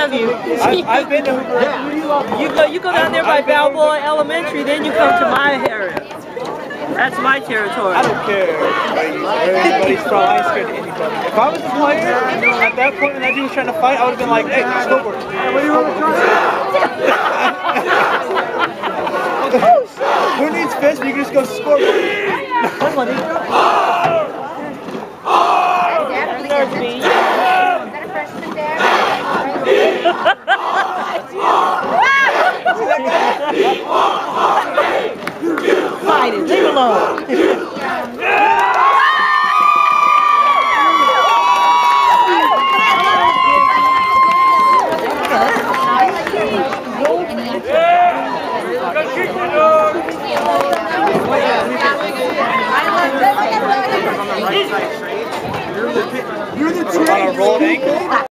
love you. I've been to Hoover. You go down there by Balboa Elementary, then you come to my area. That's my territory. I don't care. Everybody's from. I ain't scared of anybody. If I was a player at that point and that dude was trying to fight, I would have been like, hey, scoreboard. What do you want to try? Who needs fish? You can just go scoreboard. Fight it, leave it alone. You're the trainer. On a rolled ankle?